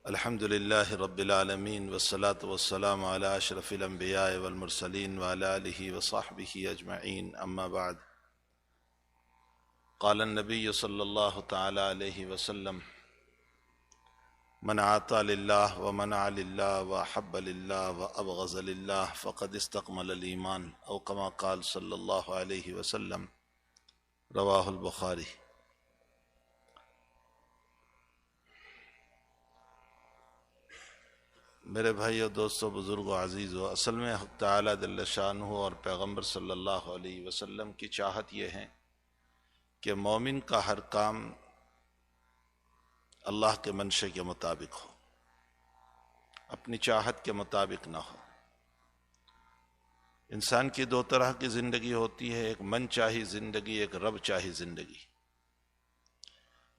الحمد للہ رب العالمین والصلاة والسلام علی اشرف الانبیاء والمرسلین وعلی آلہ وصحبہ اجمعین اما بعد قال النبی صلی اللہ تعالی علیہ وسلم من عطا للہ ومنع للہ وحب للہ وابغض للہ فقد استکمل الایمان او کما قال صلی اللہ علیہ وسلم رواہ البخاری۔ میرے بھائیو، دوستو، بزرگو، عزیزو، اصل میں حق تعالیٰ جل شانہ اور پیغمبر صلی اللہ علیہ وسلم کی چاہت یہ ہے کہ مومن کا ہر کام اللہ کے منشے کے مطابق ہو، اپنی چاہت کے مطابق نہ ہو۔ انسان کی دو طرح کی زندگی ہوتی ہے، ایک من چاہی زندگی، ایک رب چاہی زندگی۔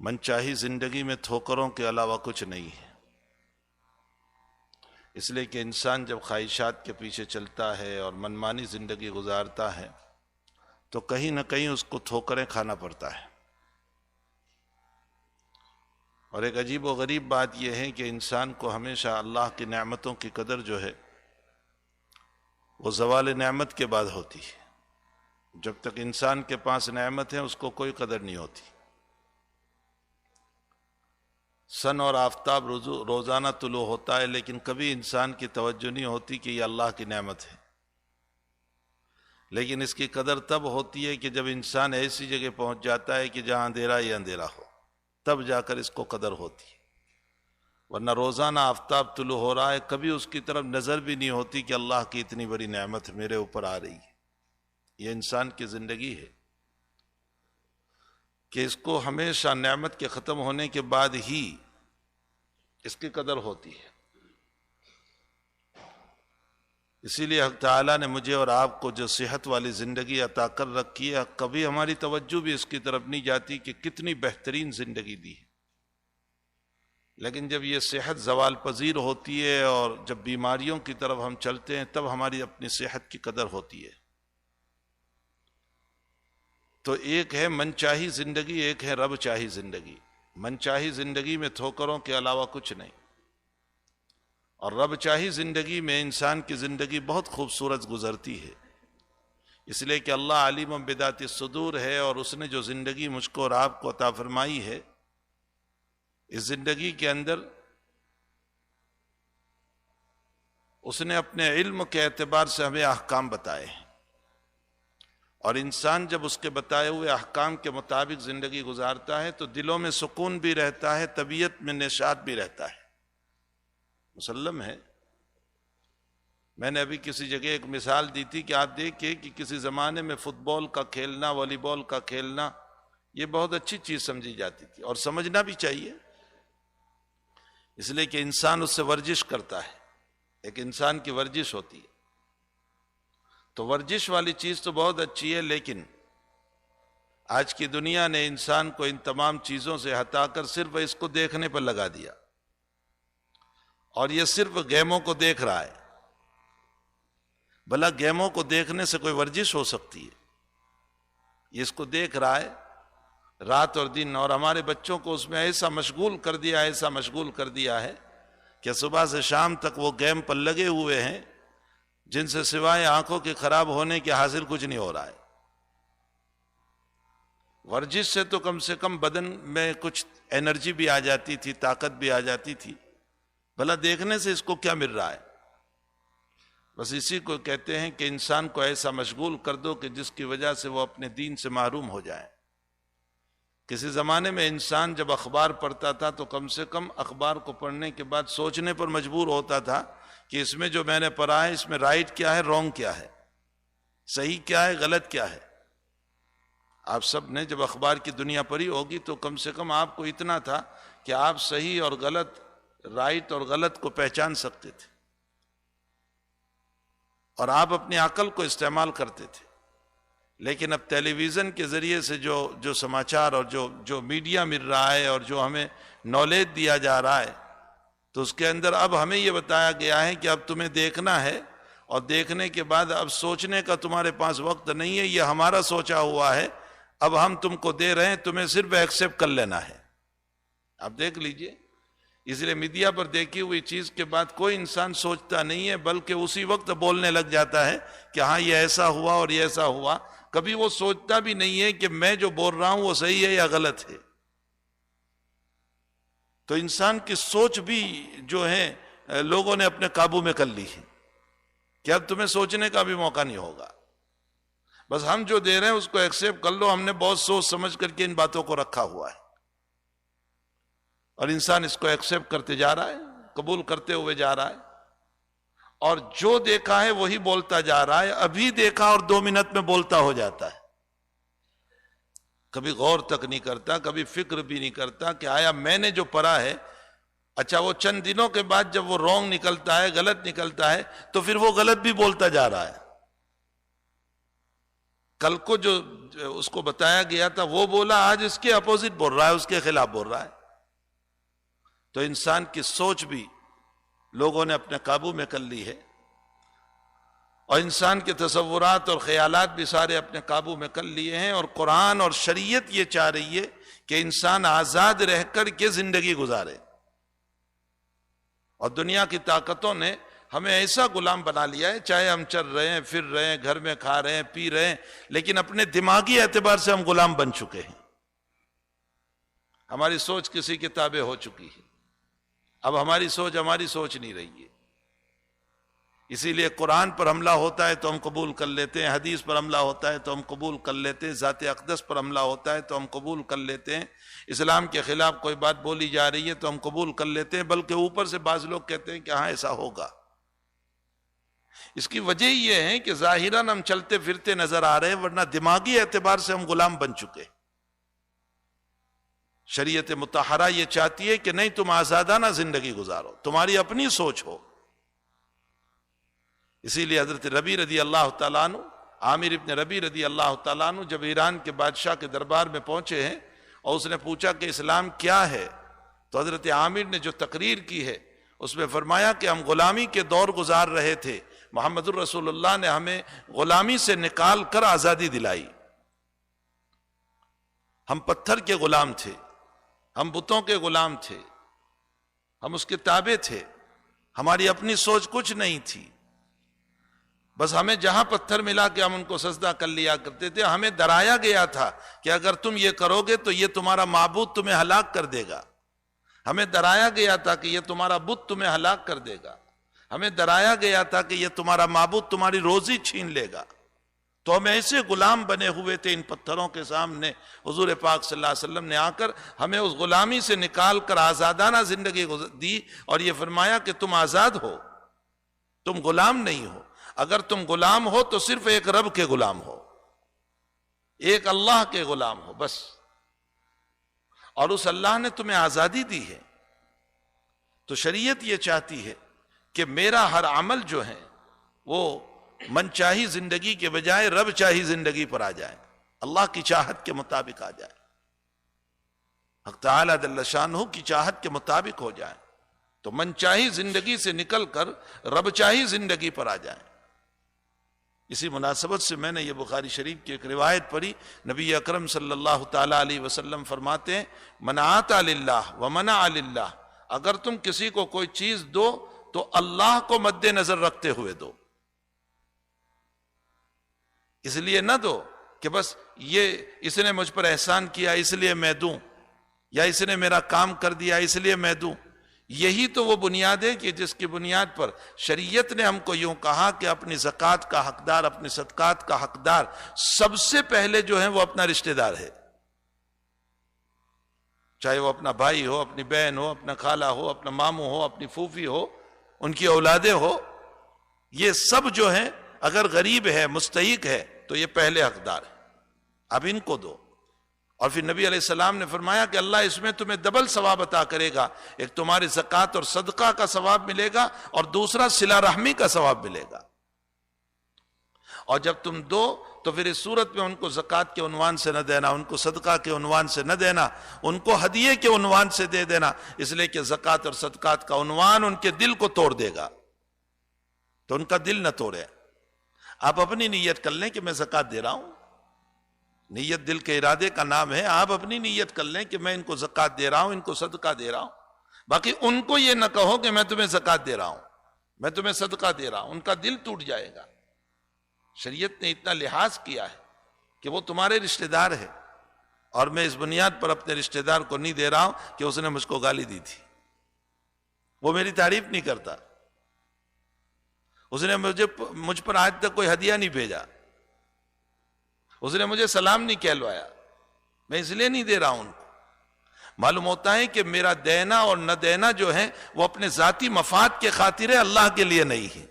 من چاہی زندگی میں ٹھوکروں کے علاوہ کچھ نہیں ہے، اس لیے کہ انسان جب خواہشات کے پیچھے چلتا ہے اور منمانی زندگی گزارتا ہے تو کہیں نہ کہیں اس کو ٹھوکریں کھانا پڑتا ہے۔ اور ایک عجیب و غریب بات یہ ہے کہ انسان کو ہمیشہ اللہ کی نعمتوں کی قدر جو ہے وہ زوال نعمت کے بعد ہوتی ہے۔ جب تک انسان کے پاس نعمت ہے اس کو کوئی قدر نہیں ہوتی۔ سن اور آفتاب روزانہ طلوع ہوتا ہے، لیکن کبھی انسان کی توجہ نہیں ہوتی کہ یہ اللہ کی نعمت ہے۔ لیکن اس کی قدر تب ہوتی ہے کہ جب انسان ایسی جگہ پہنچ جاتا ہے کہ جہاں اندھیرا ہی اندھیرا ہو، تب جا کر اس کو قدر ہوتی ہے۔ ورنہ روزانہ آفتاب طلوع ہو رہا ہے، کبھی اس کی طرف نظر بھی نہیں ہوتی کہ اللہ کی اتنی بڑی نعمت میرے اوپر آ رہی ہے۔ یہ انسان کی زندگی ہے کہ اس کو ہمیشہ نعمت کے ختم ہونے کے بعد ہی اس کی قدر ہوتی ہے۔ اسی لیے حق تعالیٰ نے مجھے اور آپ کو جو صحت والی زندگی عطا کر رکھی ہے، کبھی ہماری توجہ بھی اس کی طرف نہیں جاتی کہ کتنی بہترین زندگی دی ہے۔ لیکن جب یہ صحت زوال پذیر ہوتی ہے اور جب بیماریوں کی طرف ہم چلتے ہیں، تب ہماری اپنی صحت کی قدر ہوتی ہے۔ تو ایک ہے من چاہی زندگی، ایک ہے رب چاہی زندگی۔ من چاہی زندگی میں ٹھوکروں کے علاوہ کچھ نہیں، اور رب چاہی زندگی میں انسان کی زندگی بہت خوبصورت گزرتی ہے، اس لیے کہ اللہ علیم بذات الصدور ہے، اور اس نے جو زندگی مجھ کو اور آپ کو عطا فرمائی ہے، اس زندگی کے اندر اس نے اپنے علم کے اعتبار سے ہمیں احکام بتائے ہیں، اور انسان جب اس کے بتائے ہوئے احکام کے مطابق زندگی گزارتا ہے تو دلوں میں سکون بھی رہتا ہے، طبیعت میں نشاط بھی رہتا ہے۔ مسلم ہے۔ میں نے ابھی کسی جگہ ایک مثال دی تھی کہ آپ دیکھیں کہ کسی زمانے میں فٹ بال کا کھیلنا، والی بال کا کھیلنا یہ بہت اچھی چیز سمجھی جاتی تھی، اور سمجھنا بھی چاہیے، اس لیے کہ انسان اس سے ورزش کرتا ہے، ایک انسان کی ورزش ہوتی ہے۔ تو ورزش والی چیز تو بہت اچھی ہے، لیکن آج کی دنیا نے انسان کو ان تمام چیزوں سے ہٹا کر صرف اس کو دیکھنے پر لگا دیا، اور یہ صرف گیموں کو دیکھ رہا ہے۔ بھلا گیموں کو دیکھنے سے کوئی ورزش ہو سکتی ہے؟ یہ اس کو دیکھ رہا ہے رات اور دن، اور ہمارے بچوں کو اس میں ایسا مشغول کر دیا ہے کہ صبح سے شام تک وہ گیم پر لگے ہوئے ہیں، جن سے سوائے آنکھوں کے خراب ہونے کے حاصل کچھ نہیں ہو رہا ہے۔ ورزش سے تو کم سے کم بدن میں کچھ انرجی بھی آ جاتی تھی، طاقت بھی آ جاتی تھی، بھلا دیکھنے سے اس کو کیا مل رہا ہے؟ بس اسی کو کہتے ہیں کہ انسان کو ایسا مشغول کر دو کہ جس کی وجہ سے وہ اپنے دین سے محروم ہو جائے۔ کسی زمانے میں انسان جب اخبار پڑھتا تھا تو کم سے کم اخبار کو پڑھنے کے بعد سوچنے پر مجبور ہوتا تھا کہ اس میں جو میں نے پڑھا ہے، اس میں رائٹ کیا ہے، رونگ کیا ہے، صحیح کیا ہے، غلط کیا ہے۔ آپ سب نے جب اخبار کی دنیا پڑھی ہوگی تو کم سے کم آپ کو اتنا تھا کہ آپ صحیح اور غلط، رائٹ اور غلط کو پہچان سکتے تھے، اور آپ اپنی عقل کو استعمال کرتے تھے۔ لیکن اب ٹیلی ویژن کے ذریعے سے جو سماچار اور جو میڈیا مل رہا ہے اور جو ہمیں نالج دیا جا رہا ہے، تو اس کے اندر اب ہمیں یہ بتایا گیا ہے کہ اب تمہیں دیکھنا ہے، اور دیکھنے کے بعد اب سوچنے کا تمہارے پاس وقت نہیں ہے، یہ ہمارا سوچا ہوا ہے، اب ہم تم کو دے رہے ہیں، تمہیں صرف ایکسیپٹ کر لینا ہے۔ آپ دیکھ لیجئے، اس لیے میڈیا پر دیکھی ہوئی چیز کے بعد کوئی انسان سوچتا نہیں ہے، بلکہ اسی وقت بولنے لگ جاتا ہے کہ ہاں یہ ایسا ہوا اور یہ ایسا ہوا. کبھی وہ سوچتا بھی نہیں ہے کہ میں جو بول رہا ہوں وہ صحیح ہے یا غلط ہے. تو انسان کی سوچ بھی جو ہے لوگوں نے اپنے قابو میں کر لی ہے کہ اب تمہیں سوچنے کا بھی موقع نہیں ہوگا. بس ہم جو دے رہے ہیں اس کو ایکسیپٹ کر لو. ہم نے بہت سوچ سمجھ کر کے ان باتوں کو رکھا ہوا ہے، اور انسان اس کو ایکسیپٹ کرتے جا رہا ہے، قبول کرتے ہوئے جا رہا ہے، اور جو دیکھا ہے وہی بولتا جا رہا ہے. ابھی دیکھا اور 2 منٹ میں بولتا ہو جاتا ہے. کبھی غور تک نہیں کرتا، کبھی فکر بھی نہیں کرتا کہ آیا میں نے جو پڑھا ہے، اچھا وہ چند دنوں کے بعد جب وہ رونگ نکلتا ہے، غلط نکلتا ہے، تو پھر وہ غلط بھی بولتا جا رہا ہے. کل کو جو اس کو بتایا گیا تھا وہ بولا، آج اس کے اپوزٹ بول رہا ہے، اس کے خلاف بول رہا ہے. تو انسان کی سوچ بھی لوگوں نے اپنے قابو میں کر لی ہے، اور انسان کے تصورات اور خیالات بھی سارے اپنے قابو میں کر لیے ہیں. اور قرآن اور شریعت یہ چاہ رہی ہے کہ انسان آزاد رہ کر کے زندگی گزارے. اور دنیا کی طاقتوں نے ہمیں ایسا غلام بنا لیا ہے، چاہے ہم چل رہے ہیں، پھر رہے ہیں، گھر میں کھا رہے ہیں، پی رہے ہیں، لیکن اپنے دماغی اعتبار سے ہم غلام بن چکے ہیں. ہماری سوچ کسی کی تابع ہو چکی ہے. اب ہماری سوچ نہیں رہی ہے. اسی لیے قرآن پر حملہ ہوتا ہے تو ہم قبول کر لیتے ہیں، حدیث پر حملہ ہوتا ہے تو ہم قبول کر لیتے ہیں، ذات اقدس پر حملہ ہوتا ہے تو ہم قبول کر لیتے ہیں، اسلام کے خلاف کوئی بات بولی جا رہی ہے تو ہم قبول کر لیتے ہیں، بلکہ اوپر سے بعض لوگ کہتے ہیں کہ ہاں ایسا ہوگا. اس کی وجہ یہ ہے کہ ظاہراً ہم چلتے پھرتے نظر آ رہے ہیں، ورنہ دماغی اعتبار سے ہم غلام بن چکے. شریعت مطہرہ یہ چاہتی ہے کہ نہیں، تم آزادانہ زندگی گزارو، تمہاری اپنی سوچ ہو. اسی لیے حضرت ربی رضی اللہ تعالیٰ عنہ، عامر ابن ربی رضی اللہ تعالیٰ عنہ جب ایران کے بادشاہ کے دربار میں پہنچے ہیں اور اس نے پوچھا کہ اسلام کیا ہے، تو حضرت عامر نے جو تقریر کی ہے اس میں فرمایا کہ ہم غلامی کے دور گزار رہے تھے، محمد الرسول اللہ نے ہمیں غلامی سے نکال کر آزادی دلائی. ہم پتھر کے غلام تھے، ہم بتوں کے غلام تھے، ہم اس کے تابع تھے، ہماری اپنی سوچ کچھ نہیں تھی. بس ہمیں جہاں پتھر ملا کہ ہم ان کو سجدہ کر لیا کرتے تھے. ہمیں ڈرایا گیا تھا کہ اگر تم یہ کرو گے تو یہ تمہارا معبود تمہیں ہلاک کر دے گا. ہمیں ڈرایا گیا تھا کہ یہ تمہارا بت تمہیں ہلاک کر دے گا. ہمیں ڈرایا گیا تھا کہ یہ تمہارا معبود تمہاری روزی چھین لے گا. تو ہم ایسے غلام بنے ہوئے تھے ان پتھروں کے سامنے. حضور پاک صلی اللہ علیہ وسلم نے آ کر ہمیں اس غلامی سے نکال کر آزادانہ زندگی دی اور یہ فرمایا کہ تم آزاد ہو، تم غلام نہیں ہو. اگر تم غلام ہو تو صرف ایک رب کے غلام ہو، ایک اللہ کے غلام ہو بس. اور اس اللہ نے تمہیں آزادی دی ہے. تو شریعت یہ چاہتی ہے کہ میرا ہر عمل جو ہے وہ من چاہی زندگی کے بجائے رب چاہی زندگی پر آ جائے، اللہ کی چاہت کے مطابق آ جائے، حق تعالیٰ جل شانہ کی چاہت کے مطابق ہو جائے. تو من چاہی زندگی سے نکل کر رب چاہی زندگی پر آ جائے. اسی مناسبت سے میں نے یہ بخاری شریف کی ایک روایت پڑھی. نبی اکرم صلی اللہ تعالیٰ علیہ وسلم فرماتے ہیں، من آتا للہ ومنع للہ، اگر تم کسی کو کوئی چیز دو تو اللہ کو مد نظر رکھتے ہوئے دو. اس لیے نہ دو کہ بس یہ اس نے مجھ پر احسان کیا اس لیے میں دوں، یا اس نے میرا کام کر دیا اس لیے میں دوں. یہی تو وہ بنیاد ہے کہ جس کی بنیاد پر شریعت نے ہم کو یوں کہا کہ اپنی زکوٰۃ کا حقدار، اپنی صدقات کا حقدار سب سے پہلے جو ہے وہ اپنا رشتہ دار ہے. چاہے وہ اپنا بھائی ہو، اپنی بہن ہو، اپنا خالہ ہو، اپنا ماموں ہو، اپنی پھوپھی ہو، ان کی اولادیں ہو، یہ سب جو ہیں اگر غریب ہے، مستحق ہے تو یہ پہلے حقدار ہے، اب ان کو دو. اور پھر نبی علیہ السلام نے فرمایا کہ اللہ اس میں تمہیں ڈبل ثواب عطا کرے گا. ایک تمہاری زکوٰۃ اور صدقہ کا ثواب ملے گا، اور دوسرا صلہ رحمی کا ثواب ملے گا. اور جب تم دو تو پھر اس صورت میں ان کو زکوٰۃ کے عنوان سے نہ دینا، ان کو صدقہ کے عنوان سے نہ دینا، ان کو ہدیے کے عنوان سے دے دینا، اس لیے کہ زکوٰۃ اور صدقات کا عنوان ان کے دل کو توڑ دے گا. تو ان کا دل نہ توڑے. آپ اپنی نیت کر لیں کہ میں زکوٰۃ دے رہا ہوں، نیت دل کے ارادے کا نام ہے. آپ اپنی نیت کر لیں کہ میں ان کو زکوٰۃ دے رہا ہوں، ان کو صدقہ دے رہا ہوں. باقی ان کو یہ نہ کہو کہ میں تمہیں زکوٰۃ دے رہا ہوں، میں تمہیں صدقہ دے رہا ہوں، ان کا دل ٹوٹ جائے گا۔ شریعت نے اتنا لحاظ کیا ہے کہ وہ تمہارے رشتہ دار ہے، اور میں اس بنیاد پر اپنے رشتہ دار کو نہیں دے رہا ہوں کہ اس نے مجھ کو گالی دی تھی، وہ میری تعریف نہیں کرتا، اس نے مجھ پر آج تک کوئی ہدیہ نہیں بھیجا، اس نے مجھے سلام نہیں کہلوایا، میں اس لیے نہیں دے رہا ہوں ان کو۔ معلوم ہوتا ہے کہ میرا دینا اور نہ دینا جو ہے وہ اپنے ذاتی مفاد کے خاطر ہے، اللہ کے لیے نہیں ہے۔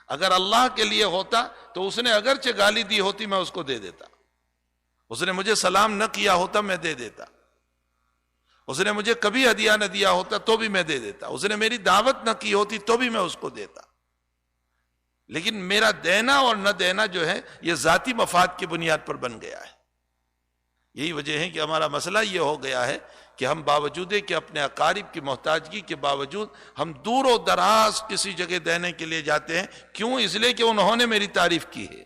اگر اللہ کے لیے ہوتا تو اس نے اگرچہ گالی دی ہوتی میں اس کو دے دیتا، اس نے مجھے سلام نہ کیا ہوتا میں دے دیتا، اس نے مجھے کبھی ہدیہ نہ دیا ہوتا تو بھی میں دے دیتا، اس نے میری دعوت نہ کی ہوتی تو بھی میں اس کو دیتا۔ لیکن میرا دینا اور نہ دینا جو ہے یہ ذاتی مفاد کی بنیاد پر بن گیا ہے۔ یہی وجہ ہے کہ ہمارا مسئلہ یہ ہو گیا ہے کہ ہم باوجود کہ اپنے اقارب کی محتاجگی کے باوجود ہم دور و دراز کسی جگہ دینے کے لیے جاتے ہیں، کیوں؟ اس لیے کہ انہوں نے میری تعریف کی ہے۔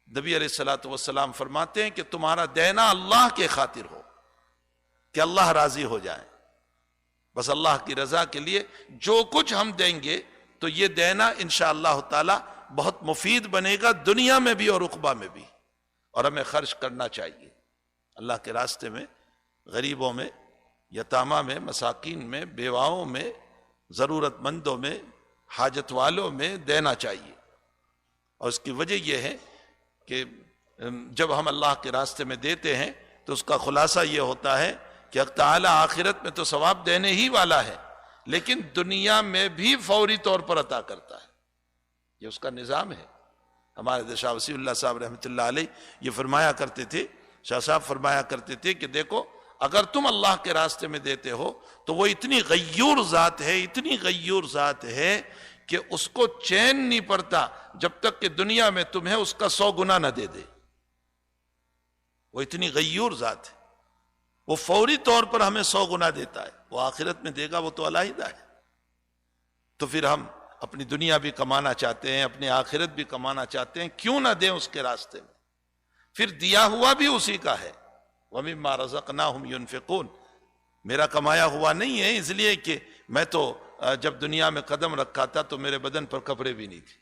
نبی علیہ الصلوۃ والسلام فرماتے ہیں کہ تمہارا دینا اللہ کے خاطر ہو، کہ اللہ راضی ہو جائے، بس اللہ کی رضا کے لیے جو کچھ ہم دیں گے تو یہ دینا انشاءاللہ تعالی بہت مفید بنے گا، دنیا میں بھی اور عقبہ میں بھی، اور ہمیں خرچ کرنا چاہیے اللہ کے راستے میں، غریبوں میں، یتامہ میں، مساکین میں، بیواؤں میں، ضرورت مندوں میں، حاجت والوں میں دینا چاہیے۔ اور اس کی وجہ یہ ہے کہ جب ہم اللہ کے راستے میں دیتے ہیں تو اس کا خلاصہ یہ ہوتا ہے کہ اللہ تعالیٰ آخرت میں تو ثواب دینے ہی والا ہے، لیکن دنیا میں بھی فوری طور پر عطا کرتا ہے، یہ اس کا نظام ہے۔ ہمارے شاہ وسیع اللہ صاحب رحمۃ اللہ علیہ یہ فرمایا کرتے تھے، شاہ صاحب فرمایا کرتے تھے کہ دیکھو اگر تم اللہ کے راستے میں دیتے ہو تو وہ اتنی غیور ذات ہے، اتنی غیور ذات ہے کہ اس کو چین نہیں پڑتا جب تک کہ دنیا میں تمہیں اس کا 100 گنا نہ دے دے۔ وہ اتنی غیور ذات ہے، وہ فوری طور پر ہمیں 100 گنا دیتا ہے، وہ آخرت میں دے گا وہ تو علیحدہ ہے۔ تو پھر ہم اپنی دنیا بھی کمانا چاہتے ہیں، اپنی آخرت بھی کمانا چاہتے ہیں، کیوں نہ دیں اس کے راستے میں؟ پھر دیا ہوا بھی اسی کا ہے، وَمِمَّا رَزَقْنَاهُمْ يُنْفِقُونَ، میرا کمایا ہوا نہیں ہے، اس لیے کہ میں تو جب دنیا میں قدم رکھا تھا تو میرے بدن پر کپڑے بھی نہیں تھے،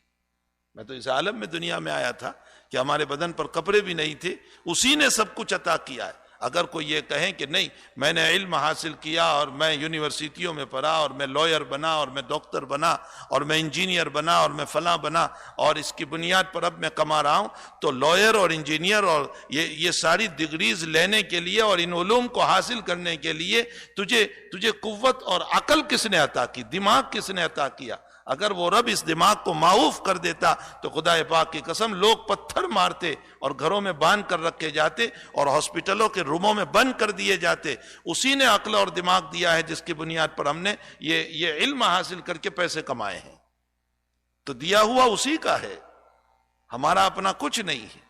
میں تو اس عالم میں دنیا میں آیا تھا کہ ہمارے بدن پر کپڑے بھی نہیں تھے، اسی نے سب کچھ عطا کیا ہے۔ اگر کوئی یہ کہیں کہ نہیں میں نے علم حاصل کیا اور میں یونیورسٹیوں میں پڑھا اور میں لائر بنا اور میں ڈاکٹر بنا اور میں انجینئر بنا اور میں فلاں بنا اور اس کی بنیاد پر اب میں کما رہا ہوں، تو لائر اور انجینئر اور یہ ساری ڈگریز لینے کے لیے اور ان علوم کو حاصل کرنے کے لیے تجھے قوت اور عقل کس نے عطا کی، دماغ کس نے عطا کیا؟ اگر وہ رب اس دماغ کو معاف کر دیتا تو خدا پاک کی قسم لوگ پتھر مارتے اور گھروں میں باندھ کر رکھے جاتے اور ہاسپٹلوں کے روموں میں بند کر دیے جاتے۔ اسی نے عقل اور دماغ دیا ہے جس کی بنیاد پر ہم نے یہ علم حاصل کر کے پیسے کمائے ہیں، تو دیا ہوا اسی کا ہے، ہمارا اپنا کچھ نہیں ہے۔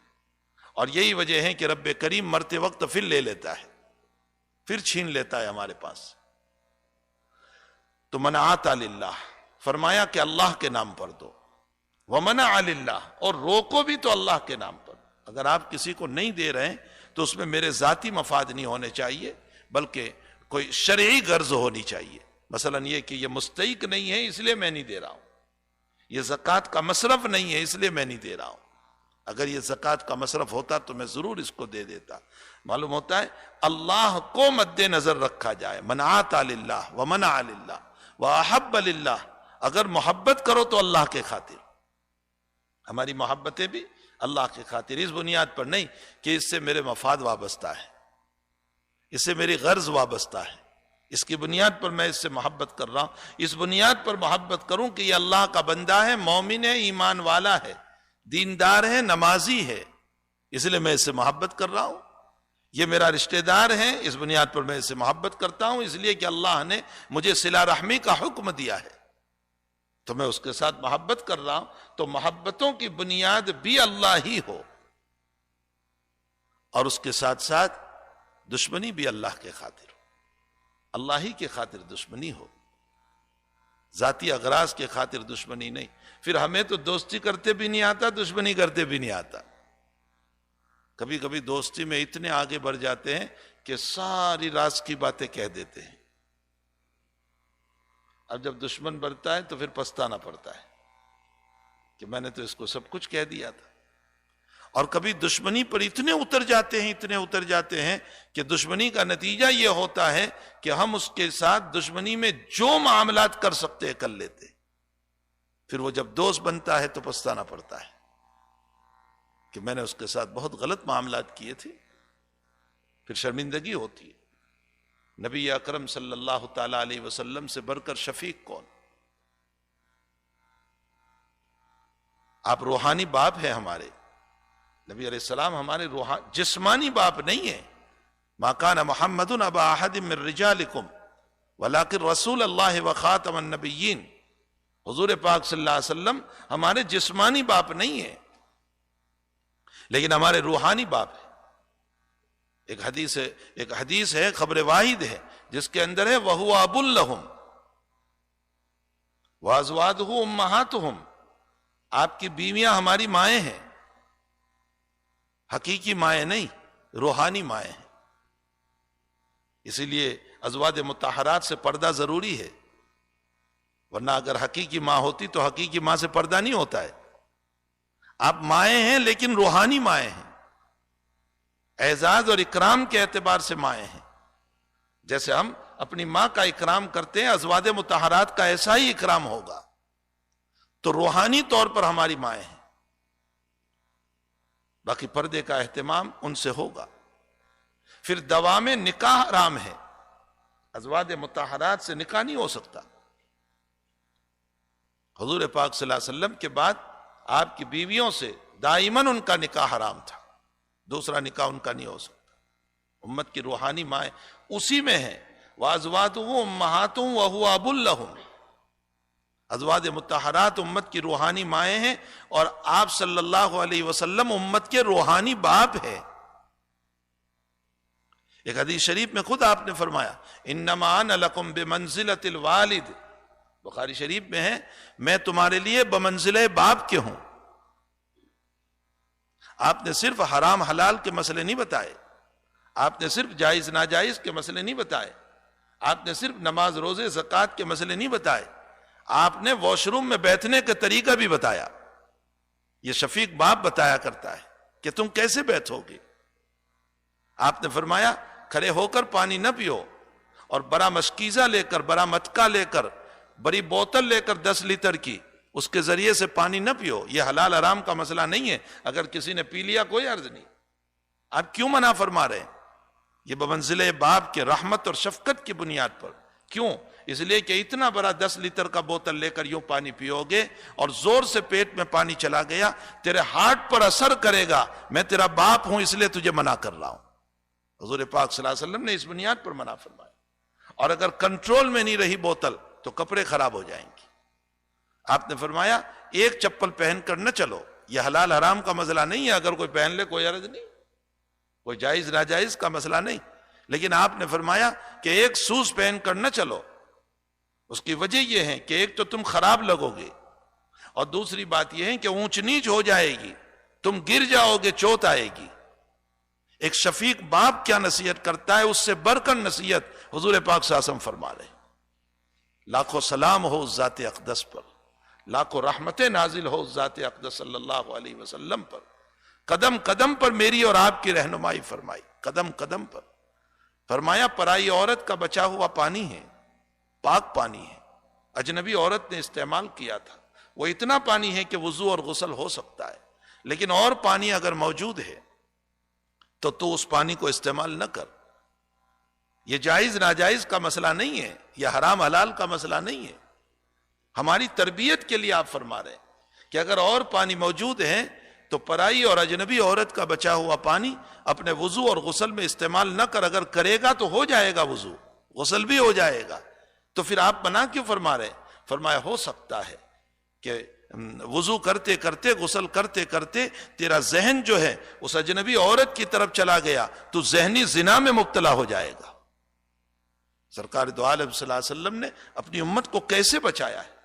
اور یہی وجہ ہے کہ رب کریم مرتے وقت پھر لے لیتا ہے، پھر چھین لیتا ہے ہمارے پاس۔ تو منعات للہ، فرمایا کہ اللہ کے نام پر دو، ومنع للہ، اور روکو بھی تو اللہ کے نام پر۔ اگر آپ کسی کو نہیں دے رہے ہیں تو اس میں میرے ذاتی مفاد نہیں ہونے چاہیے، بلکہ کوئی شرعی غرض ہونی چاہیے۔ مثلا یہ کہ یہ مستحق نہیں ہے اس لیے میں نہیں دے رہا ہوں، یہ زکوٰۃ کا مصرف نہیں ہے اس لیے میں نہیں دے رہا ہوں۔ اگر یہ زکوٰۃ کا مصرف ہوتا تو میں ضرور اس کو دے دیتا۔ معلوم ہوتا ہے اللہ کو مد نظر رکھا جائے، منعات للہ ومنع للہ واحب للہ۔ اگر محبت کرو تو اللہ کے خاطر، ہماری محبتیں بھی اللہ کے خاطر، اس بنیاد پر نہیں کہ اس سے میرے مفاد وابستہ ہے، اس سے میری غرض وابستہ ہے، اس کی بنیاد پر میں اس سے محبت کر رہا ہوں، اس بنیاد پر محبت کروں کہ یہ اللہ کا بندہ ہے، مومن ہے، ایمان والا ہے، دیندار ہے، نمازی ہے، اس لیے میں اس سے محبت کر رہا ہوں۔ یہ میرا رشتہ دار ہے، اس بنیاد پر میں اس سے محبت کرتا ہوں، اس لیے کہ اللہ نے مجھے صلہ رحمی کا حکم دیا ہے تو میں اس کے ساتھ محبت کر رہا ہوں۔ تو محبتوں کی بنیاد بھی اللہ ہی ہو، اور اس کے ساتھ ساتھ دشمنی بھی اللہ کے خاطر ہو، اللہ ہی کے خاطر دشمنی ہو، ذاتی اغراض کے خاطر دشمنی نہیں۔ پھر ہمیں تو دوستی کرتے بھی نہیں آتا، دشمنی کرتے بھی نہیں آتا۔ کبھی کبھی دوستی میں اتنے آگے بڑھ جاتے ہیں کہ ساری راز کی باتیں کہہ دیتے ہیں. اب جب دشمن بڑھتا ہے تو پھر پچھتانا پڑتا ہے کہ میں نے تو اس کو سب کچھ کہہ دیا تھا. اور کبھی دشمنی پر اتنے اتر جاتے ہیں کہ دشمنی کا نتیجہ یہ ہوتا ہے کہ ہم اس کے ساتھ دشمنی میں جو معاملات کر سکتے ہیں کر لیتے. پھر وہ جب دوست بنتا ہے تو پچھتانا پڑتا ہے کہ میں نے اس کے ساتھ بہت غلط معاملات کیے تھے. پھر شرمندگی ہوتی ہے. نبی اکرم صلی اللہ تعالی علیہ وسلم سے بڑھ کر شفیق کون؟ آپ روحانی باپ ہیں ہمارے. نبی علیہ السلام ہمارے جسمانی باپ نہیں ہیں. ما کان محمد ابا احد من رجالکم ولکن رسول اللہ وخاتم النبیین. حضور پاک صلی اللہ علیہ وسلم ہمارے جسمانی باپ نہیں ہیں لیکن ہمارے روحانی باپ ہیں. ایک حدیث ہے خبر واحد ہے جس کے اندر ہے وَهُوَ أَبٌ لَهُمْ وَأَزْوَاجُهُ أُمَّهَاتُهُمْ. آپ کی بیویاں ہماری مائیں ہیں، حقیقی مائیں نہیں، روحانی مائیں ہیں. اسی لیے ازواج مطہرات سے پردہ ضروری ہے، ورنہ اگر حقیقی ماں ہوتی تو حقیقی ماں سے پردہ نہیں ہوتا ہے. آپ مائیں ہیں لیکن روحانی مائیں ہیں، اعزاز اور اکرام کے اعتبار سے مائیں ہیں. جیسے ہم اپنی ماں کا اکرام کرتے ہیں، ازواج مطہرات کا ایسا ہی اکرام ہوگا. تو روحانی طور پر ہماری مائیں ہیں، باقی پردے کا اہتمام ان سے ہوگا. پھر دوام نکاح حرام ہے، ازواج مطہرات سے نکاح نہیں ہو سکتا. حضور پاک صلی اللہ علیہ وسلم کے بعد آپ کی بیویوں سے دائماً ان کا نکاح حرام تھا، دوسرا نکاح ان کا نہیں ہو سکتا. امت کی روحانی مائیں اسی میں ہیں. وَأَزْوَاجُهُ أُمَّهَاتُهُمْ وَهُوَ أَبٌ لَهُمْ. ازواج مطہرات امت کی روحانی مائیں ہیں اور آپ صلی اللہ علیہ وسلم امت کے روحانی باپ ہیں. ایک حدیث شریف میں خود آپ نے فرمایا انما انا لکم بمنزلۃ الوالد. بخاری شریف میں ہے میں تمہارے لیے بمنزلہ باپ کے ہوں. آپ نے صرف حرام حلال کے مسئلے نہیں بتائے، آپ نے صرف جائز ناجائز کے مسئلے نہیں بتائے، آپ نے صرف نماز روزے زکوٰۃ کے مسئلے نہیں بتائے، آپ نے واش روم میں بیٹھنے کا طریقہ بھی بتایا. یہ شفیق باپ بتایا کرتا ہے کہ تم کیسے بیٹھو گے. آپ نے فرمایا کھڑے ہو کر پانی نہ پیو، اور بڑا مشکیزہ لے کر، بڑا مٹکا لے کر، بڑی بوتل لے کر 10 لیٹر کی، اس کے ذریعے سے پانی نہ پیو. یہ حلال حرام کا مسئلہ نہیں ہے، اگر کسی نے پی لیا کوئی عرض نہیں. آپ کیوں منع فرما رہے ہیں؟ یہ بمنزلہ باپ کے رحمت اور شفقت کی بنیاد پر. کیوں؟ اس لیے کہ اتنا بڑا 10 لیٹر کا بوتل لے کر یوں پانی پیو گے اور زور سے پیٹ میں پانی چلا گیا، تیرے ہارٹ پر اثر کرے گا. میں تیرا باپ ہوں اس لیے تجھے منع کر رہا ہوں. حضور پاک صلی اللہ علیہ وسلم نے اس بنیاد پر منع فرمایا. اور اگر کنٹرول میں نہیں رہی بوتل تو کپڑے خراب ہو جائیں گے. آپ نے فرمایا ایک چپل پہن کر نہ چلو. یہ حلال حرام کا مسئلہ نہیں ہے، اگر کوئی پہن لے کوئی عرض نہیں، کوئی جائز ناجائز کا مسئلہ نہیں. لیکن آپ نے فرمایا کہ ایک شوز پہن کر نہ چلو. اس کی وجہ یہ ہے کہ ایک تو تم خراب لگو گے، اور دوسری بات یہ ہے کہ اونچ نیچ ہو جائے گی، تم گر جاؤ گے، چوٹ آئے گی. ایک شفیق باپ کیا نصیحت کرتا ہے، اس سے بڑھ کر نصیحت حضور پاک صلی اللہ علیہ وسلم فرما رہے. لاکھوں سلام ہو اس ذات اقدس پر، لاکھوں رحمتیں نازل ہو اس ذات اقدس صلی اللہ علیہ وسلم پر. قدم قدم پر میری اور آپ کی رہنمائی فرمائی، قدم قدم پر. فرمایا پرائی عورت کا بچا ہوا پانی ہے، پاک پانی ہے، اجنبی عورت نے استعمال کیا تھا. وہ اتنا پانی ہے کہ وضو اور غسل ہو سکتا ہے، لیکن اور پانی اگر موجود ہے تو اس پانی کو استعمال نہ کر. یہ جائز ناجائز کا مسئلہ نہیں ہے، یہ حرام حلال کا مسئلہ نہیں ہے. ہماری تربیت کے لیے آپ فرما رہے ہیں کہ اگر اور پانی موجود ہے تو پرائی اور اجنبی عورت کا بچا ہوا پانی اپنے وضو اور غسل میں استعمال نہ کر. اگر کرے گا تو ہو جائے گا وضو، غسل بھی ہو جائے گا. تو پھر آپ منع کیوں فرما رہے ہیں؟ فرمایا ہو سکتا ہے کہ وضو کرتے کرتے، غسل کرتے کرتے تیرا ذہن جو ہے اس اجنبی عورت کی طرف چلا گیا، تو ذہنی زنا میں مبتلا ہو جائے گا. سرکار دو عالم صلی اللہ علیہ وسلم نے اپنی امت کو کیسے بچایا ہے.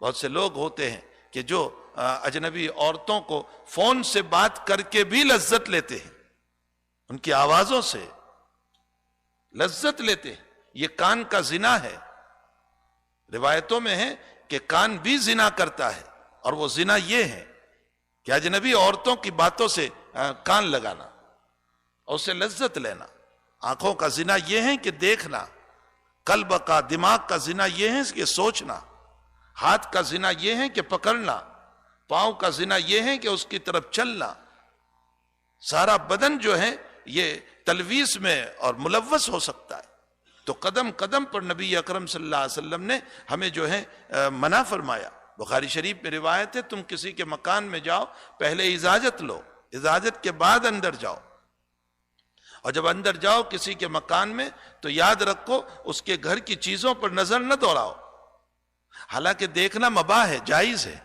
بہت سے لوگ ہوتے ہیں کہ جو اجنبی عورتوں کو فون سے بات کر کے بھی لذت لیتے ہیں، ان کی آوازوں سے، لذت لیتے. یہ کان کا زنا ہے. روایتوں میں ہے کہ کان بھی زنا کرتا ہے, اور وہ زنا یہ ہے کہ اجنبی عورتوں کی باتوں سے کان لگانا اور اسے لذت لینا. آنکھوں کا زنا یہ ہے کہ دیکھنا. قلب کا, دماغ کا زنا یہ ہے کہ سوچنا. ہاتھ کا زنا یہ ہے کہ پکڑنا. پاؤں کا زنا یہ ہے کہ اس کی طرف چلنا. سارا بدن جو ہے یہ تلویث میں اور ملوث ہو سکتا ہے. تو قدم قدم پر نبی اکرم صلی اللہ علیہ وسلم نے ہمیں جو ہے منع فرمایا. بخاری شریف میں روایت ہے, تم کسی کے مکان میں جاؤ پہلے اجازت لو, اجازت کے بعد اندر جاؤ, اور جب اندر جاؤ کسی کے مکان میں تو یاد رکھو اس کے گھر کی چیزوں پر نظر نہ دوڑاؤ. حالانکہ دیکھنا مباح ہے, جائز ہے,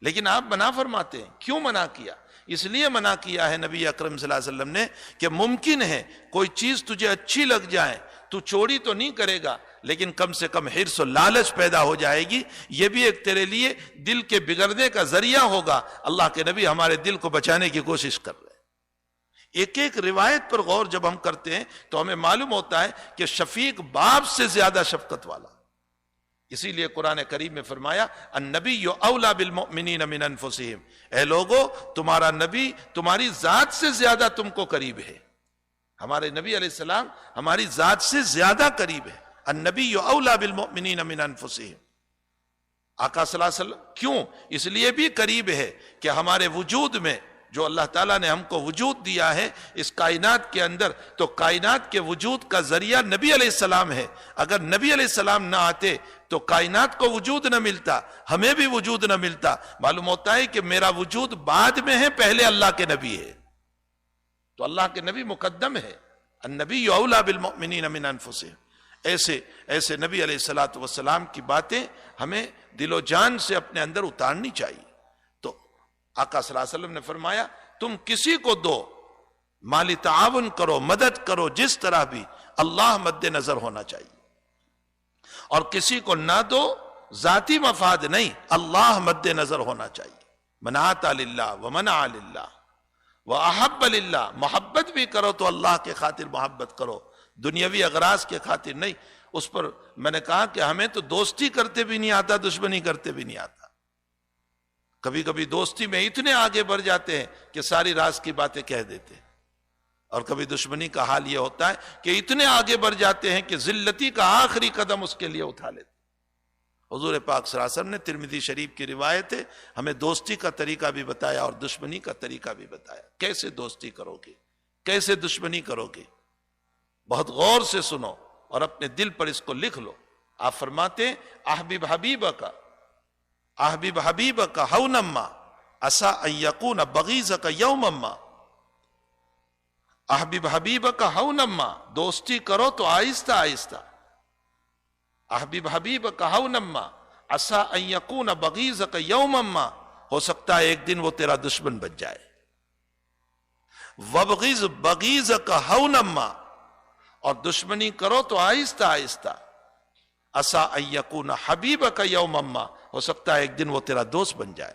لیکن آپ منع فرماتے ہیں. کیوں منع کیا؟ اس لیے منع کیا ہے نبی اکرم صلی اللہ علیہ وسلم نے کہ ممکن ہے کوئی چیز تجھے اچھی لگ جائے, تو چوری تو نہیں کرے گا لیکن کم سے کم حرص و لالچ پیدا ہو جائے گی. یہ بھی ایک تیرے لیے دل کے بگڑنے کا ذریعہ ہوگا. اللہ کے نبی ہمارے دل کو بچانے کی کوشش کر رہے ہیں. ایک ایک روایت پر غور جب ہم کرتے ہیں تو ہمیں معلوم ہوتا ہے کہ شفیق باپ سے زیادہ شفقت والا. اسی لیے قرآن کریم میں فرمایا النبی اولا بالمؤمنین من انفسہم, اے لوگو تمہارا نبی تمہاری ذات سے زیادہ تم کو قریب ہے. ہمارے نبی علیہ السلام ہماری ذات سے زیادہ قریب ہے. النبی اولا بالمؤمنین من انفسہم. آقا صلی اللہ علیہ وسلم کیوں اس لیے بھی قریب ہے کہ ہمارے وجود میں جو اللہ تعالیٰ نے ہم کو وجود دیا ہے اس کائنات کے اندر, تو کائنات کے وجود کا ذریعہ نبی علیہ السلام ہے. اگر نبی علیہ السلام نہ آتے تو کائنات کو وجود نہ ملتا, ہمیں بھی وجود نہ ملتا. معلوم ہوتا ہے کہ میرا وجود بعد میں ہے, پہلے اللہ کے نبی ہے. تو اللہ کے نبی مقدم ہے. النبی اولا بالمؤمنین من انفسہم. ایسے نبی علیہ الصلوۃ والسلام کی باتیں ہمیں دل و جان سے اپنے اندر اتارنی چاہیے. تو آقا صلی اللہ علیہ وسلم نے فرمایا تم کسی کو دو, مالی تعاون کرو, مدد کرو, جس طرح بھی اللہ مد نظر ہونا چاہیے. اور کسی کو نہ دو ذاتی مفاد نہیں, اللہ مد نظر ہونا چاہیے. من آتا للہ ومنع للہ وأحب للہ. محبت بھی کرو تو اللہ کے خاطر محبت کرو, دنیاوی اغراض کے خاطر نہیں. اس پر میں نے کہا کہ ہمیں تو دوستی کرتے بھی نہیں آتا, دشمنی کرتے بھی نہیں آتا. کبھی کبھی دوستی میں اتنے آگے بڑھ جاتے ہیں کہ ساری راز کی باتیں کہہ دیتے ہیں, اور کبھی دشمنی کا حال یہ ہوتا ہے کہ اتنے آگے بڑھ جاتے ہیں کہ ذلتی کا آخری قدم اس کے لیے اٹھا لیتے. حضور پاک صلی اللہ علیہ وسلم نے ترمذی شریف کی روایت ہے ہمیں دوستی کا طریقہ بھی بتایا اور دشمنی کا طریقہ بھی بتایا. کیسے دوستی کرو گے, کیسے دشمنی کرو گے, بہت غور سے سنو اور اپنے دل پر اس کو لکھ لو. آپ فرماتے ہیں احبب حبیبک احبب حبیبک ہونما عسى ان یکون بغیضک یوما. احبب حبیبک ہونما, دوستی کرو تو آہستہ آہستہ. احبب حبیبک ہونما عسى ان یکون بغیضک یوما, ہو سکتا ہے ایک دن وہ تیرا دشمن بن جائے. وابغض بغیضک ہونما, اور دشمنی کرو تو آہستہ آہستہ. عسى ان یکون حبیبک یوما, ہو سکتا ہے ایک دن وہ تیرا دوست بن جائے.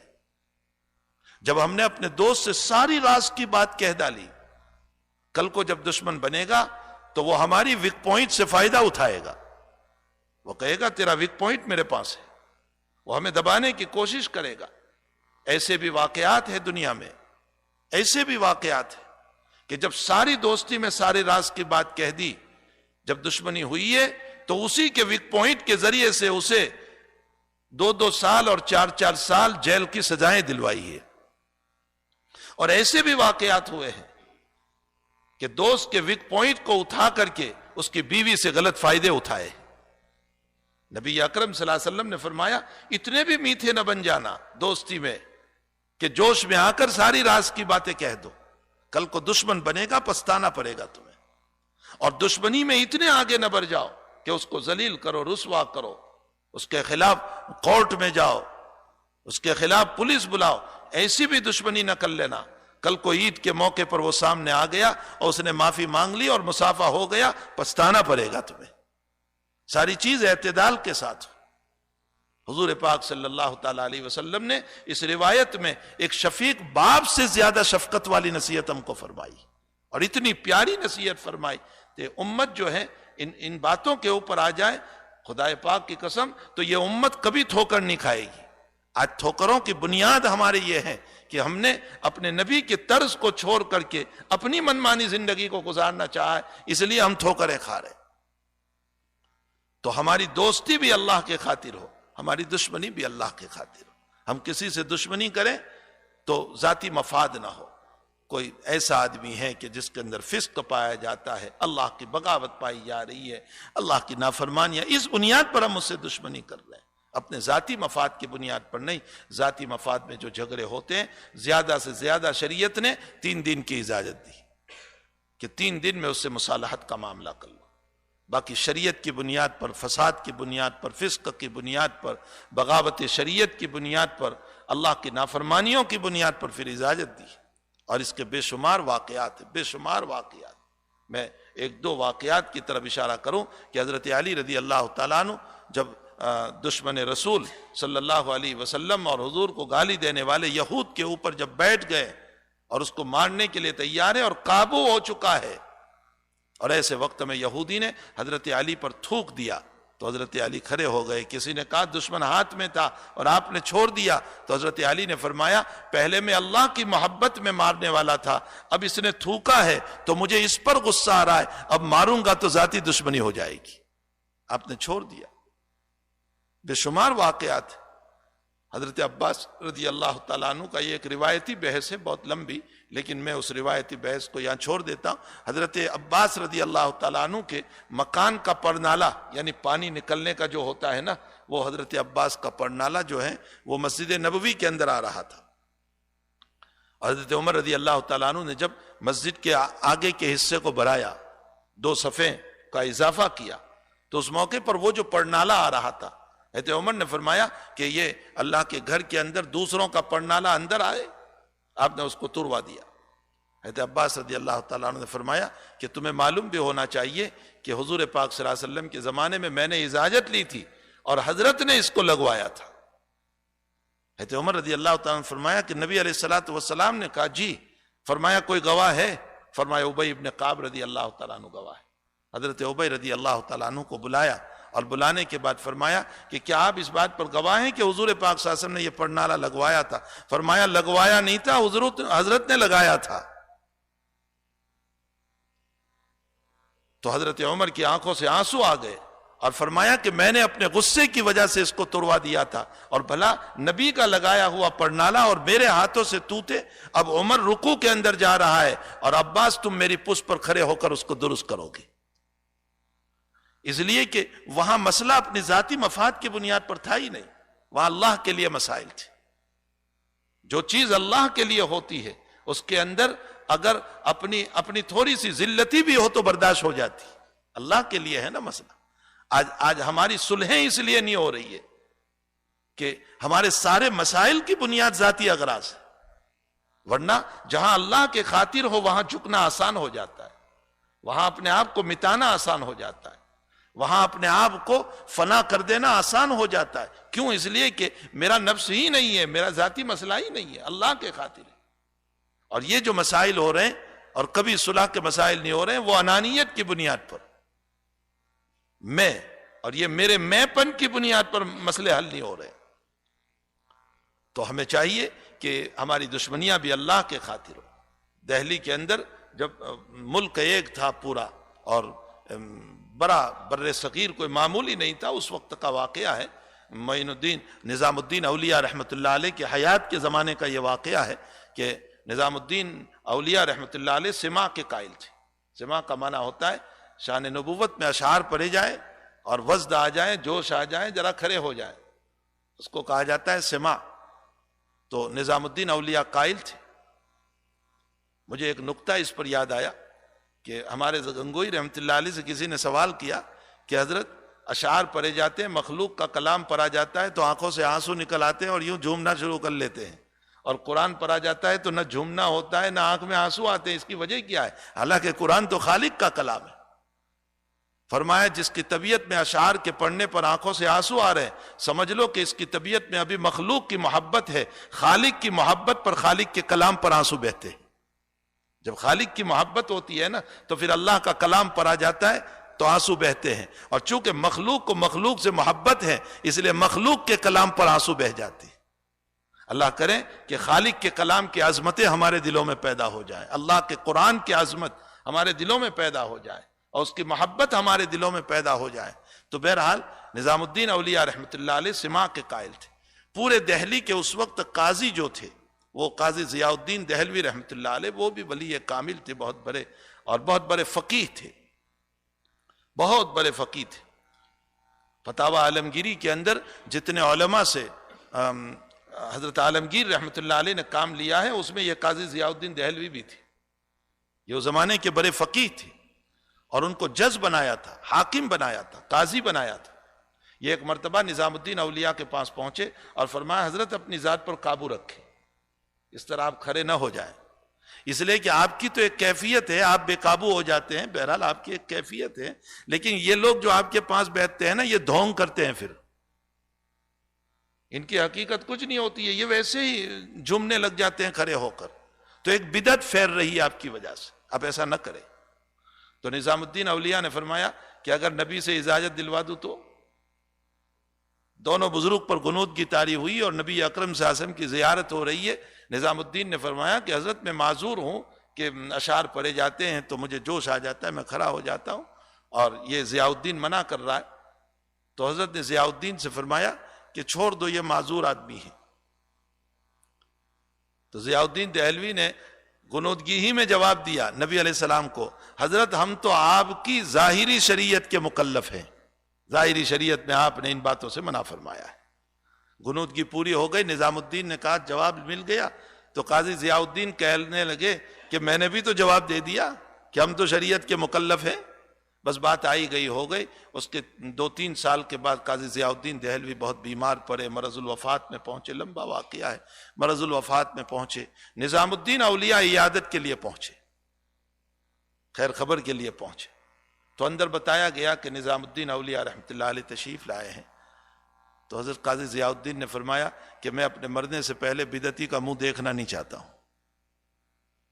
جب ہم نے اپنے دوست سے ساری راز کی بات کہہ ڈالی, کل کو جب دشمن بنے گا تو وہ ہماری ویک پوائنٹ سے فائدہ اٹھائے گا. وہ کہے گا تیرا ویک پوائنٹ میرے پاس ہے, وہ ہمیں دبانے کی کوشش کرے گا. ایسے بھی واقعات ہیں دنیا میں, ایسے بھی واقعات ہیں کہ جب ساری دوستی میں سارے راز کی بات کہہ دی, جب دشمنی ہوئی ہے تو اسی کے ویک پوائنٹ کے ذریعے سے اسے 2 سال اور 4 سال جیل کی سزائیں دلوائی ہے. اور ایسے بھی واقعات ہوئے ہیں کہ دوست کے ویک پوائنٹ کو اٹھا کر کے اس کی بیوی سے غلط فائدے اٹھائے. نبی اکرم صلی اللہ علیہ وسلم نے فرمایا اتنے بھی میٹھے نہ بن جانا دوستی میں کہ جوش میں آ کر ساری راز کی باتیں کہہ دو. کل کو دشمن بنے گا, پچھتانا پڑے گا تمہیں. اور دشمنی میں اتنے آگے نہ بڑھ جاؤ کہ اس کو ذلیل کرو, رسوا کرو, اس کے خلاف کورٹ میں جاؤ, اس کے خلاف پولیس بلاؤ. ایسی بھی دشمنی نہ کر لینا. کل کو عید کے موقع پر وہ سامنے آ گیا اور اس نے معافی مانگ لی اور مصافحہ ہو گیا, پچھتانا پڑے گا تمہیں. ساری چیز اعتدال کے ساتھ. حضور پاک صلی اللہ تعالی علیہ وسلم نے اس روایت میں ایک شفیق باپ سے زیادہ شفقت والی نصیحت ہم کو فرمائی, اور اتنی پیاری نصیحت فرمائی تو امت جو ہے ان باتوں کے اوپر آ جائے خدا پاک کی قسم تو یہ امت کبھی ٹھوکر نہیں کھائے گی. آج ٹھوکروں کی بنیاد ہمارے یہ ہے کہ ہم نے اپنے نبی کے طرز کو چھوڑ کر کے اپنی منمانی زندگی کو گزارنا چاہا ہے، اس لیے ہم ٹھوکریں کھا رہے. تو ہماری دوستی بھی اللہ کے خاطر ہو، ہماری دشمنی بھی اللہ کے خاطر ہو. ہم کسی سے دشمنی کریں تو ذاتی مفاد نہ ہو. کوئی ایسا آدمی ہے کہ جس کے اندر فسق پایا جاتا ہے، اللہ کی بغاوت پائی جا رہی ہے، اللہ کی نافرمانیاں، اس بنیاد پر ہم اس سے دشمنی کر رہے ہیں، اپنے ذاتی مفاد کی بنیاد پر نہیں. ذاتی مفاد میں جو جھگڑے ہوتے ہیں، زیادہ سے زیادہ شریعت نے 3 دن کی اجازت دی کہ 3 دن میں اس سے مصالحت کا معاملہ کر لو. باقی شریعت کی بنیاد پر، فساد کی بنیاد پر، فسق کی بنیاد پر، بغاوت شریعت کی بنیاد پر، اللہ کی نافرمانیوں کی بنیاد پر پھر اجازت دی. اور اس کے بے شمار واقعات ہیں، بے شمار واقعات. میں 1-2 واقعات کی طرف اشارہ کروں کہ حضرت علی رضی اللہ تعالیٰ عنہ جب دشمن رسول صلی اللہ علیہ وسلم اور حضور کو گالی دینے والے یہود کے اوپر جب بیٹھ گئے اور اس کو مارنے کے لیے تیار ہے اور قابو ہو چکا ہے، اور ایسے وقت میں یہودی نے حضرت علی پر تھوک دیا تو حضرت علی کھڑے ہو گئے. کسی نے کہا دشمن ہاتھ میں تھا اور آپ نے چھوڑ دیا، تو حضرت علی نے فرمایا پہلے میں اللہ کی محبت میں مارنے والا تھا، اب اس نے تھوکا ہے تو مجھے اس پر غصہ آ رہا ہے، اب ماروں گا تو ذاتی دشمنی ہو جائے گی. آپ نے چھوڑ دیا. بے شمار واقعات. حضرت عباس رضی اللہ تعالیٰ عنہ کا یہ ایک روایتی بحث ہے، بہت لمبی، لیکن میں اس روایتی بحث کو یہاں چھوڑ دیتا ہوں. حضرت عباس رضی اللہ تعالیٰ عنہ کے مکان کا پرنالہ، یعنی پانی نکلنے کا جو ہوتا ہے نا، وہ حضرت عباس کا پرنالہ جو ہے وہ مسجد نبوی کے اندر آ رہا تھا. حضرت عمر رضی اللہ تعالیٰ عنہ نے جب مسجد کے آگے کے حصے کو بڑھایا، 2 صفیں کا اضافہ کیا، تو اس موقع پر وہ جو پرنالہ آ رہا تھا، حضرت عمر نے فرمایا کہ یہ اللہ کے گھر کے اندر دوسروں کا پرنالہ اندر آئے. آپ نے اس کو تروا دیا. حضرت عباس رضی اللہ تعالیٰ عنہ نے فرمایا کہ تمہیں معلوم بھی ہونا چاہیے کہ حضور پاک صلی اللہ علیہ وسلم کے زمانے میں نے اجازت لی تھی اور حضرت نے اس کو لگوایا تھا. حضرت عمر رضی اللہ تعالیٰ عنہ نے فرمایا کہ نبی علیہ الصلوۃ والسلام نے کہا جی. فرمایا کوئی گواہ ہے؟ فرمایا ابی ابن کعب رضی اللہ تعالیٰ عنہ گواہ ہے. حضرت ابی رضی اللہ تعالیٰ عنہ کو بلایا اور بلانے کے بعد فرمایا کہ کیا آپ اس بات پر گواہ ہیں کہ حضور پاک صلی اللہ علیہ وسلم نے یہ پرنالہ لگوایا تھا؟ فرمایا لگوایا نہیں تھا، حضرت نے لگایا تھا. تو حضرت عمر کی آنکھوں سے آنسو آ گئے اور فرمایا کہ میں نے اپنے غصے کی وجہ سے اس کو تروا دیا تھا، اور بھلا نبی کا لگایا ہوا پرنالہ اور میرے ہاتھوں سے توتے. اب عمر رکوع کے اندر جا رہا ہے اور عباس تم میری پشت پر کھڑے ہو کر اس کو درست کرو گے. اس لیے کہ وہاں مسئلہ اپنی ذاتی مفاد کی بنیاد پر تھا ہی نہیں، وہاں اللہ کے لیے مسائل تھے. جو چیز اللہ کے لیے ہوتی ہے اس کے اندر اگر اپنی تھوڑی سی ذلتی بھی ہو تو برداشت ہو جاتی. اللہ کے لیے ہے نا مسئلہ. آج ہماری صلحیں اس لیے نہیں ہو رہی ہے کہ ہمارے سارے مسائل کی بنیاد ذاتی اغراض ہے، ورنہ جہاں اللہ کے خاطر ہو وہاں جھکنا آسان ہو جاتا ہے، وہاں اپنے آپ کو مٹانا آسان ہو جاتا ہے، وہاں اپنے آپ کو فنا کر دینا آسان ہو جاتا ہے. کیوں؟ اس لیے کہ میرا نفس ہی نہیں ہے، میرا ذاتی مسئلہ ہی نہیں ہے، اللہ کے خاطر ہے. اور یہ جو مسائل ہو رہے ہیں اور کبھی صلح کے مسائل نہیں ہو رہے ہیں، وہ انانیت کی بنیاد پر، میں اور یہ میرے میں پن کی بنیاد پر مسئلے حل نہیں ہو رہے. تو ہمیں چاہیے کہ ہماری دشمنیاں بھی اللہ کے خاطر ہو. دہلی کے اندر جب ملک ایک تھا پورا اور بڑا بر صغیر کوئی معمولی نہیں تھا، اس وقت کا واقعہ ہے. معین الدین نظام الدین اولیاء رحمۃ اللہ علیہ کے حیات کے زمانے کا یہ واقعہ ہے کہ نظام الدین اولیاء رحمۃ اللہ علیہ سماع کے قائل تھے. سماع کا معنی ہوتا ہے شان نبوت میں اشعار پڑھے جائیں اور وزد آ جائیں، جوش آ جائیں، ذرا کھڑے ہو جائیں، اس کو کہا جاتا ہے سماع. تو نظام الدین اولیاء قائل تھے. مجھے ایک نقطہ اس پر یاد آیا کہ ہمارے گنگوئی رحمۃ اللہ علیہ سے کسی نے سوال کیا کہ حضرت اشعار پڑھے جاتے ہیں، مخلوق کا کلام پڑھا جاتا ہے تو آنکھوں سے آنسو نکل آتے ہیں اور یوں جھومنا شروع کر لیتے ہیں، اور قرآن پڑھا جاتا ہے تو نہ جھومنا ہوتا ہے نہ آنکھ میں آنسو آتے ہیں، اس کی وجہ کیا ہے؟ حالانکہ قرآن تو خالق کا کلام ہے. فرمایا جس کی طبیعت میں اشعار کے پڑھنے پر آنکھوں سے آنسو آ رہے ہیں، سمجھ لو کہ اس کی طبیعت میں ابھی مخلوق کی محبت ہے، خالق کی محبت پر، خالق کے کلام پر آنسو بہتے ہیں. جب خالق کی محبت ہوتی ہے نا تو پھر اللہ کا کلام پڑھا جاتا ہے تو آنسو بہتے ہیں، اور چونکہ مخلوق کو مخلوق سے محبت ہے اس لیے مخلوق کے کلام پر آنسو بہ جاتی ہے۔ اللہ کرے کہ خالق کے کلام کی عظمتیں ہمارے دلوں میں پیدا ہو جائیں، اللہ کے قرآن کی عظمت ہمارے دلوں میں پیدا ہو جائے اور اس کی محبت ہمارے دلوں میں پیدا ہو جائے۔ تو بہرحال نظام الدین اولیاء رحمۃ اللہ علیہ سماع کے قائل تھے۔ پورے دہلی کے اس وقت قاضی جو تھے وہ قاضی ضیاء الدین دہلوی رحمۃ اللہ علیہ، وہ بھی ولی کامل تھے، بہت بڑے اور بہت بڑے فقیہ تھے، بہت بڑے فقیہ تھے۔ فتاوی عالمگیری کے اندر جتنے علماء سے حضرت عالمگیر رحمۃ اللہ علیہ نے کام لیا ہے اس میں یہ قاضی ضیاء الدین دہلوی بھی تھے۔ یہ اس زمانے کے بڑے فقیہ تھے اور ان کو جج بنایا تھا، حاکم بنایا تھا، قاضی بنایا تھا۔ یہ ایک مرتبہ نظام الدین اولیاء کے پاس پہنچے اور فرمایا حضرت اپنی ذات پر قابو رکھیں، اس طرح آپ کھڑے نہ ہو جائیں، اس لیے کہ آپ کی تو ایک کیفیت ہے، آپ بے قابو ہو جاتے ہیں، بہرحال آپ کی ایک کیفیت ہے، لیکن یہ لوگ جو آپ کے پاس بیٹھتے ہیں نا یہ ڈھونگ کرتے ہیں، پھر ان کی حقیقت کچھ نہیں ہوتی ہے، یہ ویسے ہی جھومنے لگ جاتے ہیں کھڑے ہو کر، تو ایک بدعت پھیل رہی ہے آپ کی وجہ سے، آپ ایسا نہ کریں۔ تو نظام الدین اولیاء نے فرمایا کہ اگر نبی سے اجازت دلوا دوں تو؟ دونوں بزرگ پر غنودگی طاری ہوئی اور نبی اکرم صلی اللہ علیہ وسلم کی زیارت ہو رہی ہے۔ نظام الدین نے فرمایا کہ حضرت میں معذور ہوں کہ اشعار پڑھے جاتے ہیں تو مجھے جوش آ جاتا ہے، میں کھڑا ہو جاتا ہوں، اور یہ ضیاء الدین منع کر رہا ہے۔ تو حضرت نے ضیاء الدین سے فرمایا کہ چھوڑ دو، یہ معذور آدمی ہے۔ تو ضیاء الدین دہلوی نے غنودگی ہی میں جواب دیا نبی علیہ السلام کو، حضرت ہم تو آپ کی ظاہری شریعت کے مکلف ہیں، ظاہری شریعت میں آپ نے ان باتوں سے منع فرمایا ہے۔ غنودگی پوری ہو گئی، نظام الدین نے کہا جواب مل گیا، تو قاضی ضیاء الدین کہنے لگے کہ میں نے بھی تو جواب دے دیا کہ ہم تو شریعت کے مکلف ہیں، بس بات آئی گئی ہو گئی۔ اس کے 2-3 سال کے بعد قاضی ضیاء الدین دہلوی بہت بیمار پڑے، مرض الوفات میں پہنچے، لمبا واقعہ ہے، مرض الوفات میں پہنچے۔ نظام الدین اولیاء عیادت کے لیے پہنچے، خیر خبر کے لیے پہنچے، تو اندر بتایا گیا کہ نظام الدین اولیاء رحمۃ اللہ علیہ تشریف لائے ہیں۔ تو حضرت قاضی ضیاء الدین نے فرمایا کہ میں اپنے مرنے سے پہلے بدعتی کا منہ دیکھنا نہیں چاہتا ہوں۔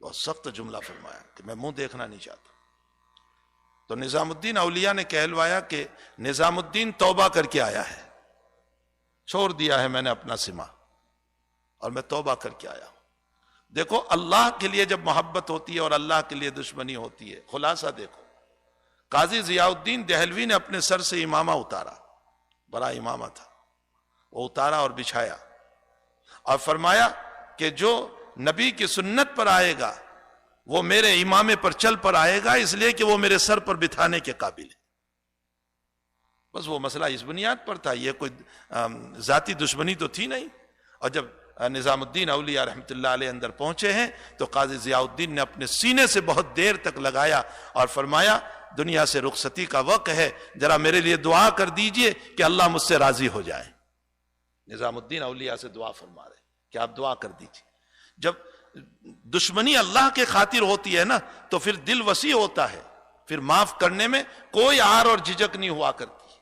بہت سخت جملہ فرمایا کہ میں منہ دیکھنا نہیں چاہتا۔ تو نظام الدین اولیاء نے کہلوایا کہ نظام الدین توبہ کر کے آیا ہے، چھوڑ دیا ہے میں نے اپنا سماع اور میں توبہ کر کے آیا ہوں۔ دیکھو اللہ کے لیے جب محبت ہوتی ہے اور اللہ کے لیے دشمنی ہوتی ہے، خلاصہ دیکھو، قاضی ضیاء الدین دہلوی نے اپنے سر سے امامہ اتارا، بڑا امامہ تھا، وہ اتارا اور بچھایا اور فرمایا کہ جو نبی کی سنت پر آئے گا وہ میرے امامے پر چل پر آئے گا، اس لیے کہ وہ میرے سر پر بٹھانے کے قابل ہے۔ بس وہ مسئلہ اس بنیاد پر تھا، یہ کوئی ذاتی دشمنی تو تھی نہیں۔ اور جب نظام الدین اولیاء رحمۃ اللہ علیہ اندر پہنچے ہیں تو قاضی ضیاء الدین نے اپنے سینے سے بہت دیر تک لگایا اور فرمایا دنیا سے رخصتی کا وقت ہے، ذرا میرے لیے دعا کر دیجئے کہ اللہ مجھ سے راضی ہو جائے۔ نظام الدین اولیاء سے دعا فرما رہے کہ آپ دعا کر دیجئے۔ جب دشمنی اللہ کے خاطر ہوتی ہے نا تو پھر دل وسیع ہوتا ہے، پھر معاف کرنے میں کوئی آر اور جھجک نہیں ہوا کرتی،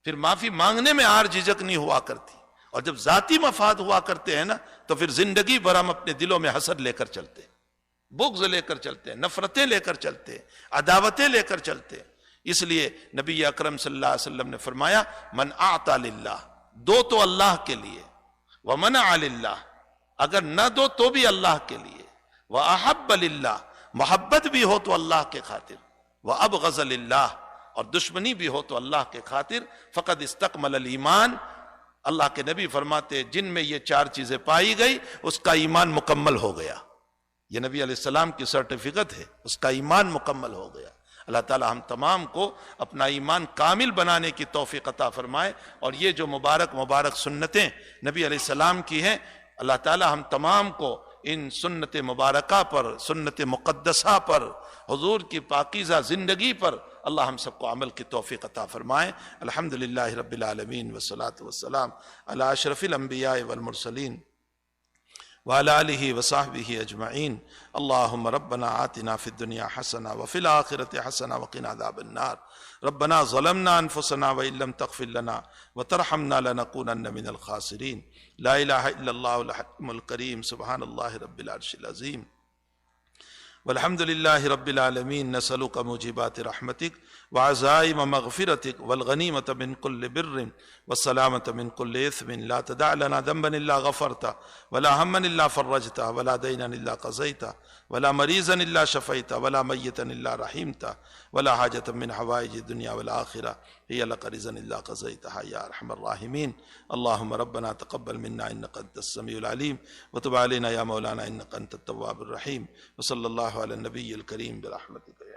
پھر معافی مانگنے میں آر جھجک نہیں ہوا کرتی۔ اور جب ذاتی مفاد ہوا کرتے ہیں نا تو پھر زندگی بھر ہم اپنے دلوں میں حسد لے کر چلتے ہیں، بغض لے کر چلتے ہیں، نفرتیں لے کر چلتے ہیں، عداوتیں لے کر چلتے ہیں۔ اس لیے نبی اکرم صلی اللہ علیہ وسلم نے فرمایا من اعطى للہ، دو تو اللہ کے لیے، ومنع للہ، اگر نہ دو تو بھی اللہ کے لیے، وَأَحَبَّ لِلَّهِ، محبت بھی ہو تو اللہ کے خاطر، وَأَبْغَضَ لِلَّهِ، اور دشمنی بھی ہو تو اللہ کے خاطر، فقد استکمل الایمان، اللہ کے نبی فرماتے جن میں یہ 4 چیزیں پائی گئی اس کا ایمان مکمل ہو گیا۔ یہ نبی علیہ السلام کی سرٹیفکیٹ ہے، اس کا ایمان مکمل ہو گیا۔ اللہ تعالی ہم تمام کو اپنا ایمان کامل بنانے کی توفیق عطا فرمائے، اور یہ جو مبارک سنتیں نبی علیہ السلام کی ہیں، اللہ تعالی ہم تمام کو ان سنت مبارکہ پر، سنت مقدسہ پر، حضور کی پاکیزہ زندگی پر اللہ ہم سب کو عمل کی توفیق عطا فرمائے۔ الحمدللہ رب العالمین والصلاة والسلام علی اشرف الانبیاء والمرسلین وعلى آلہ وصحبہ اجمعین۔ اللہم ربنا آتنا فی الدنیا حسنہ وفی الآخرۃ حسنہ وقنا عذاب النار۔ ربنا ظلمنا انفسنا وإن لم تغفر لنا وترحمنا لنکونن من الخاسرین۔ لا الہ الا اللہ الحکیم الکریم، سبحان اللہ رب العرش العظیم۔ والحمد للہ رب العالمین نسألک موجبات رحمتک وعزائم مغفرتک والغنیمة من کل بر والسلامة من کل اثم لا تدع لنا ذنبا الا غفرتا ولا ہما الا فرجتا ولا دینا الا قضیتا ولا مریضا الا شفیتا ولا میتا الا رحمتا ولا حاجة من حوائج الدنیا والآخرة هي لك رضا الا قضیتها یا ارحم الراحمین. اللهم ربنا تقبل منا انك انت السميع العليم وتب علينا يا مولانا انك انت التواب الرحيم. وصلى الله على النبي الكريم برحمتك.